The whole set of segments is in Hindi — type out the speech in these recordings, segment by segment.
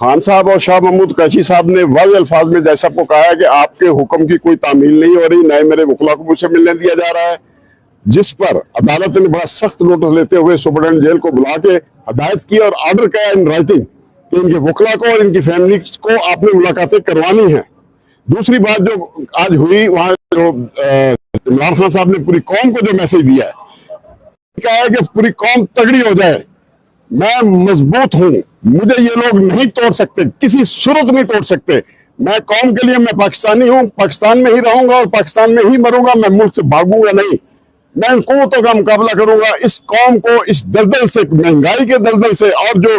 खान साहब और शाह महमूद कैशी साहब ने वाज़ेह अल्फाज में जैसा को कहा है कि आपके हुक्म की कोई तामील नहीं हो रही, न मेरे वकला को मुझसे मिलने दिया जा रहा है, जिस पर अदालत ने बड़ा सख्त नोटिस लेते हुए सुपरडेंट जेल को बुला के हदायत की और ऑर्डर किया इन राइटिंग कि इनके वकला को और इनकी फैमिली को आपने मुलाकातें करवानी है। दूसरी बात जो आज हुई, वहां जो इमरान खान साहब ने पूरी कौम को जो मैसेज दिया है, कहा है कि पूरी कौम तगड़ी हो जाए, मैं मजबूत हूं, मुझे ये लोग नहीं तोड़ सकते, किसी सूरत नहीं तोड़ सकते, मैं कौम के लिए मैं पाकिस्तानी हूं, पाकिस्तान में ही रहूंगा और पाकिस्तान में ही मरूंगा, मैं मुल्क से भागूंगा नहीं, मैं इन कुव्वतों का मुकाबला करूंगा, इस कौम को इस दलदल से, महंगाई के दलदल से और जो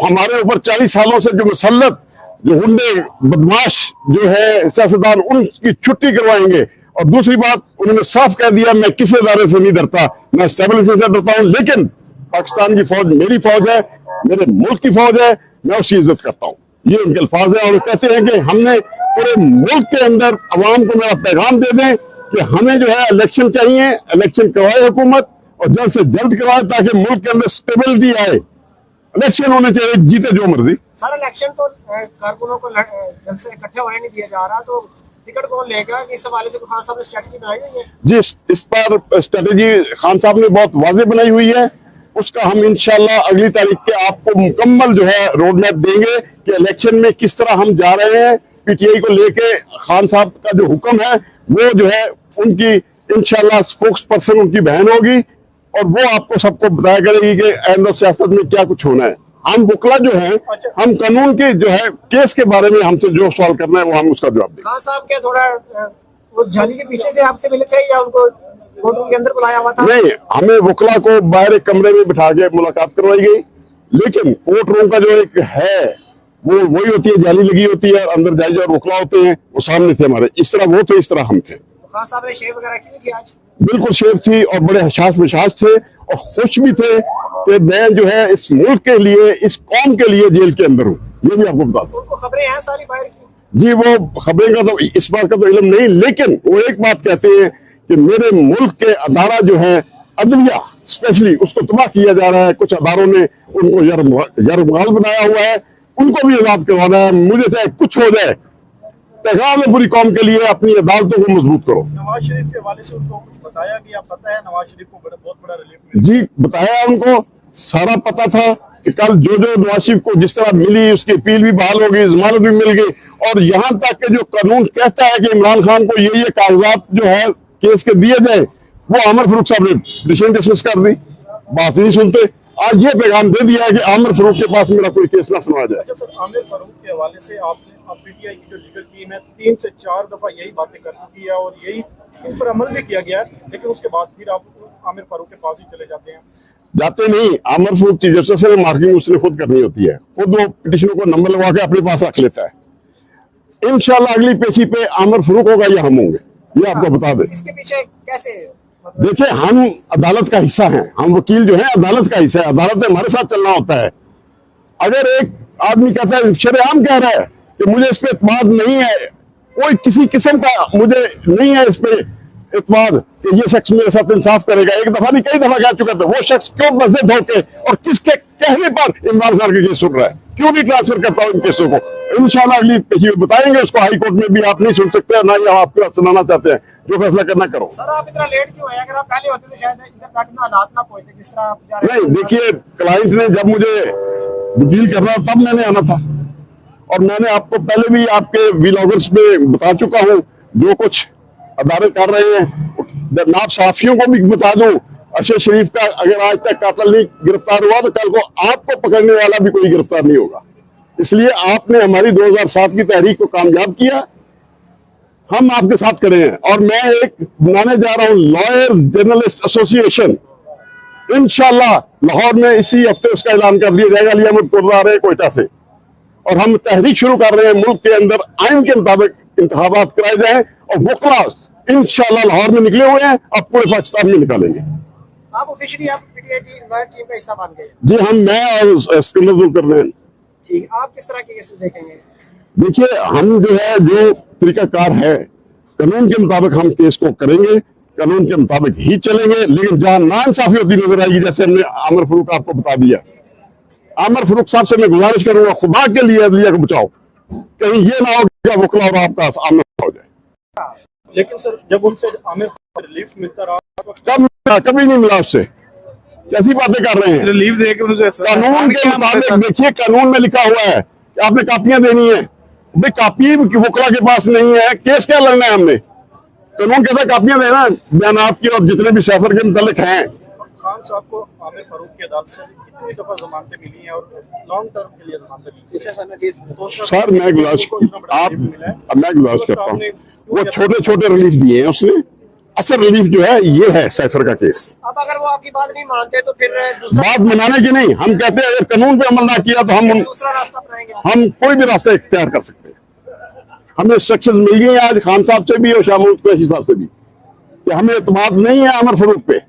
हमारे ऊपर 40 सालों से जो मुसल्लत जो गुंडे बदमाश जो है सियासतदान, उनकी छुट्टी करवाएंगे। और दूसरी बात, उन्होंने साफ कह दिया मैं किसी इदारे से नहीं डरता, मैं एस्टेब्लिशमेंट से डरता हूं, लेकिन पाकिस्तान की फौज मेरी फौज है, मेरे मुल्क की फौज है, मैं उसकी इज्जत करता हूँ। ये उनके अल्फाज है। और कहते हैं कि हमने पूरे मुल्क के अंदर अवाम को मेरा पैगाम दे दें कि हमें जो है इलेक्शन चाहिए, इलेक्शन करवाए हुकूमत और जल्द से जल्द करवाए ताकि मुल्क के अंदर स्टेबिलिटी आए। इलेक्शन होने चाहिए, जीते जो मर्जी। सर इलेक्शन तो कारकुनों को जल्द से इकट्ठे होने नहीं दिया जा रहा, तो टिकट कौन लेगा? इस हवाले से खान साहब ने स्ट्रेटजी बनाई हुई है? जी, इस पर स्ट्रेटजी खान साहब ने बहुत वाज़ेह बनाई हुई है। उसका हम इंशाल्लाह अगली तारीख के आपको मुकम्मल जो है रोड मैप देंगे कि इलेक्शन में किस तरह हम जा रहे हैं। पीटीआई को लेके खान साहब का जो हुक्म है वो जो है उनकी इंशाल्लाह स्पोक्स पर्सन उनकी बहन होगी और वो आपको सबको बताया करेगी कि आइंदा सियासत में क्या कुछ होना है। हम बुकला जो है, हम कानून के जो है केस के बारे में हमसे जो सवाल करना है वो हम उसका जवाब देंगे। खान साहब के थोड़ा वो जाली के पीछे से आपसे मिले थे या उनको कोर्ट रूम के अंदर बुलाया हुआ था? नहीं, हमें वकला को बाहर एक कमरे में बिठा के मुलाकात करवाई गई, लेकिन कोर्ट रूम का जो एक है वो वही होती है, जाली लगी होती है, अंदर जाली और वकला होते हैं, वो सामने थे हमारे। इस तरह वो थे, इस तरह हम थे। खान साहब ने शेव वगैरह की थी आज? बिल्कुल शेव थी और बड़े हशाश विशाश थे और खुश भी थे कि मैं जो है इस मुल्क के लिए, इस कौम के लिए जेल के अंदर हूँ। ये भी आपको बता दूं। उनको खबरें हैं सारी बाहर की? जी, वो खबरें का तो इस बात का तो इल्म नहीं, लेकिन वो एक बात कहते हैं कि मेरे मुल्क के अदारा जो है अदलिया स्पेशली, उसको तबाह किया जा रहा है। कुछ अदारों ने उनको यरगमाल बनाया हुआ है, उनको भी आजाद करवाना है। मुझे चाहे कुछ हो जाए, पैगाम है पूरी कौम के लिए, अपनी अदालतों को मजबूत करो। नवाज शरीफ के हवाले से उनको कुछ बताया गया? पता है नवाज शरीफ को बहुत बड़ा रिलीफ मिला? जी, बताया, उनको सारा पता था कि कल जो नवाज शरीफ को जिस तरह मिली, उसकी अपील भी बहाल हो गई, जमानत भी मिल गई, और यहाँ तक कि जो कानून कहता है कि इमरान खान को ये कागजात जो है केस के दिए जाए, वो आमिर फारूक साहब ने पिटीशन डिसमिस कर दी, बात नहीं सुनते। आज ये पैगाम दे दिया है कि आमिर फारूक के पास मेरा कोई केस ना सुना जाए। अच्छा सर, आमिर फारूक के हवाले से आपने पीटीआई की जो लीगल टीम है 3 से 4 दफा यही बातें कर चुकी है और यही इन पर अमल भी किया गया है, लेकिन उसके बाद फिर आप आमिर फारूक के पास ही चले जाते हैं। जाते नहीं, आमिर फारूक चीफ जस्टिस से मार्किंग उसने खुद करनी होती है, खुद वो पिटीशनों को नंबर लगा के अपने पास रख लेता है। इंशाल्लाह अगली पेशी पे आमिर फारूक होगा या हम होंगे, ये आपको बता दें। इसके पीछे कैसे? देखिए, हम अदालत का हिस्सा हैं, हम वकील जो है अदालत का हिस्सा है, अदालत में हमारे साथ चलना होता है। अगर एक आदमी कहता है, शरेआम कह रहा है कि मुझे इस पे एतमाद नहीं है, कोई किसी किस्म का मुझे नहीं है इस पे एतमाद कि ये शख्स मेरे साथ इंसाफ करेगा, एक दफा नहीं कई दफा कह चुका था, वो शख्स क्यों मस्जिद होके और किसके कहने पर इमरान खान के केस सुन रहा है, क्यों नहीं ट्रांसफर करता इन केसों को? इंशाल्लाह अगली पेशी में बताएंगे उसको। हाई कोर्ट में भी आप नहीं सुन सकते, ना ही आपके पास सुनाना चाहते हैं, जो फैसला करना करो। सर आप इतना लेट क्यों है? अगर आप पहले होते तो शायद इधर तक ना हालात ना पहुंचते जिस तरह आप जा रहे हैं। नहीं, देखिए, क्लाइंट ने जब मुझे वकील करना तब मैंने आना था, और मैंने आपको पहले भी आपके व्लॉगर्स में बता चुका हूँ जो कुछ अदारे कर रहे हैं। मैं आप साफियों को भी बता दूं, अरशद शरीफ का अगर आज तक कातिल नहीं गिरफ्तार हुआ तो कल को आपको पकड़ने वाला भी कोई गिरफ्तार नहीं होगा। इसलिए आपने हमारी 2007 की तहरीक को कामयाब किया, हम आपके साथ खड़े हैं। और मैं एक बनाने जा रहा हूं लॉयर्स जर्नलिस्ट एसोसिएशन, इंशाल्लाह लाहौर में इसी हफ्ते उसका ऐलान कर दिया जाएगा। अली अहमद कुर्रा आ रहे हैं कोयटा से, और हम तहरीक शुरू कर रहे हैं मुल्क के अंदर आइन के मुताबिक इंतखाबात कराए जाए, और वो क्लास इंशाल्लाह लाहौर में निकले हुए हैं, अब पूरे पाकिस्तान में निकालेंगे। आप ऑफिशियली आप पीटीआई टीम का हिस्सा बन गए? जी, मैं और सिकंदर कर रहे हैं। ठीक, आप किस तरह के केसेस देखेंगे? देखिए, हम जो है जो तरीकाकार है कानून के मुताबिक हम केस को करेंगे, कानून के मुताबिक ही चलेंगे, लेकिन जहां नाइंसाफी होती नजर आएगी, जैसे हमने आमिर फारूक आपको बता दिया, आमिर फारूक साहब से मैं गुजारिश करूंगा, खुदा के लिए अदलिया को बचाओ, कहीं ये ना हो कि वकला और आपका आमना हो जाए। लेकिन सर जब उनसे आमिर फारूक को रिलीफ मिलता रहा तो कब मिला? कभी नहीं मिला उससे। कैसी बातें कर रहे हैं? रिलीफ दे के मुझे कानून के मुताबिक देखिए, कानून में लिखा हुआ है कि आपने कापियां देनी है। भाई कापी वकला के पास नहीं है, केस क्या लड़ना है हमने? कानून कहता है कापियां देना बयानात की, और जितने भी सैफर के मुतालिक हैं। खान साहब को आमिर फारूक की अदालत से कितनी दफा जमानतें मिली हैं और लॉन्ग टर्म के लिए जमानतें मिली हैं? तो सर मैं गुजारिश करता हूँ, वो छोटे छोटे रिलीफ दिए हैं उसने, असल रिलीफ जो है ये है साइफर का केस। अब अगर वो आपकी बात नहीं मानते तो फिर दूसरा बात मनाने की नहीं, हम कहते हैं अगर कानून पे अमल ना किया तो दूसरा रास्ता अपनाएंगे। हम कोई भी रास्ता इख्तियार कर सकते हैं। हमें इंस्ट्रक्शन मिल गई आज खान साहब से भी और शाह महमूद कुरैशी साहब से भी कि हमें एतमाद नहीं है आमिर फारूक पे।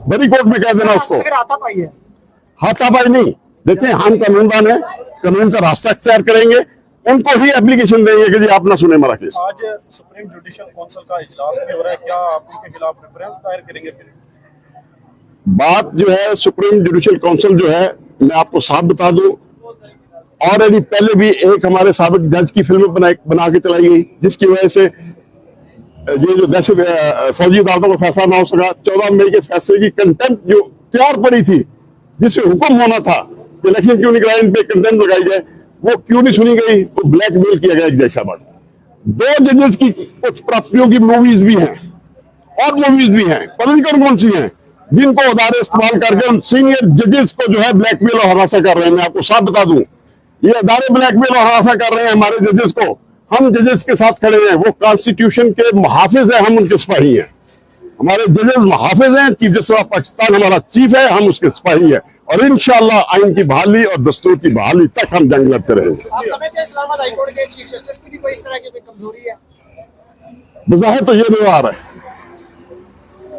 बड़ी कोर्ट में कह देना उसको, फिर आता पाई है हाथापाई नहीं। देखिए हम कानूनदान है, कानून का रास्ता इख्तियार करेंगे, उनको ही एप्लीकेशन देंगे कि जी आप ना सुने हमारा केस। आज सुप्रीम जुडिशल काउंसिल का इजलास भी हो रहा है, क्या आप उनके खिलाफ रेफरेंस दायर करेंगे? फिर बात जो है सुप्रीम जुडिशल काउंसिल जो है, मैं आपको साफ बता दूं, ऑलरेडी पहले भी एक हमारे साबिक जज की फिल्म बना के चलाई गई, जिसकी वजह से ये जो दहशत फौजी अदालतों का फैसला ना हो सका। 14 मई के फैसले की कंटेम्प्ट जो तैयार पड़ी थी, जिससे हुक्म होना था इलेक्शन क्यों नहीं कराए, इन पे कंटेम्प्ट लगाई जाए, वो क्यों नहीं सुनी गई? वो ब्लैकमेल किया गया एक जैसाबाद। 2 जजेस की कुछ प्राप्तियों की मूवीज भी हैं और मूवीज भी हैं, पता नहीं कौन कौन सी हैं, जिनको अदारे इस्तेमाल करके उन सीनियर जजेस को जो है ब्लैकमेल और हरासा कर रहे हैं। मैं आपको साफ बता दूं, ये अदारे ब्लैकमेल और हरासा कर रहे हैं हमारे जजेस को। हम जजेस के साथ खड़े हैं, वो कॉन्स्टिट्यूशन के मुहाफिज हैं, हम उनके सिपाही हैं। हमारे जजेस मुहाफिज हैं, चीफ जस्टिस ऑफ पाकिस्तान हमारा चीफ है, हम उसके सिपाही हैं, और इंशाअल्लाह आइन की बहाली और दस्तूर की बहाली तक हम जंग लड़ते रहेंगे। आप समझते हैं इस्लामाबाद हाई कोर्ट के चीफ जस्टिस की भी कोई इस तरह की कोई कमजोरी है? बज़ाहिर तो ये नहीं आ रहा है,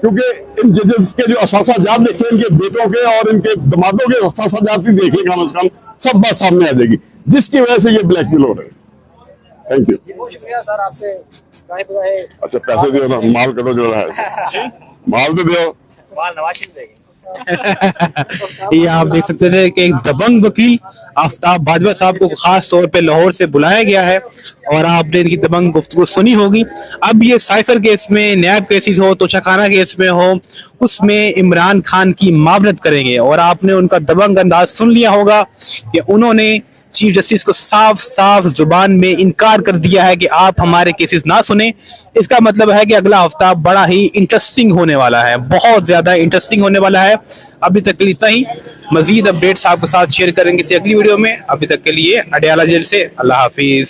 क्योंकि इन जजेस के जो असासाजात देखे, इनके बेटों के और इनके दमादों के असासाजात ही देखे, कम से कम सब बात सामने आ जाएगी, जिसकी वजह से ये ब्लैकमेल हो रहे हैं। थैंक यू, बहुत शुक्रिया सर आपसे। गाहे अच्छा पैसे दियो ना, माल कटो जो है माल तो दियो। माल नवाज शरीफ देंगे। ये आप देख सकते थे कि एक दबंग वकील आफ्ताब बाजवा साहब को खास तौर पे लाहौर से बुलाया गया है और आपने इनकी दबंग गुफ्तगू सुनी होगी। अब ये साइफर केस में, नैब केसेस हो, तोशाखाना केस में हो, उसमें इमरान खान की मावनत करेंगे और आपने उनका दबंग अंदाज सुन लिया होगा कि उन्होंने चीफ जस्टिस को साफ साफ जुबान में इनकार कर दिया है कि आप हमारे केसेस ना सुने। इसका मतलब है कि अगला हफ्ता बड़ा ही इंटरेस्टिंग होने वाला है, बहुत ज्यादा इंटरेस्टिंग होने वाला है। अभी तक के लिए इतना ही, मजीद अपडेट्स आपके साथ शेयर करेंगे किसी अगली वीडियो में। अभी तक के लिए अडयाला जेल से अल्लाह हाफिज।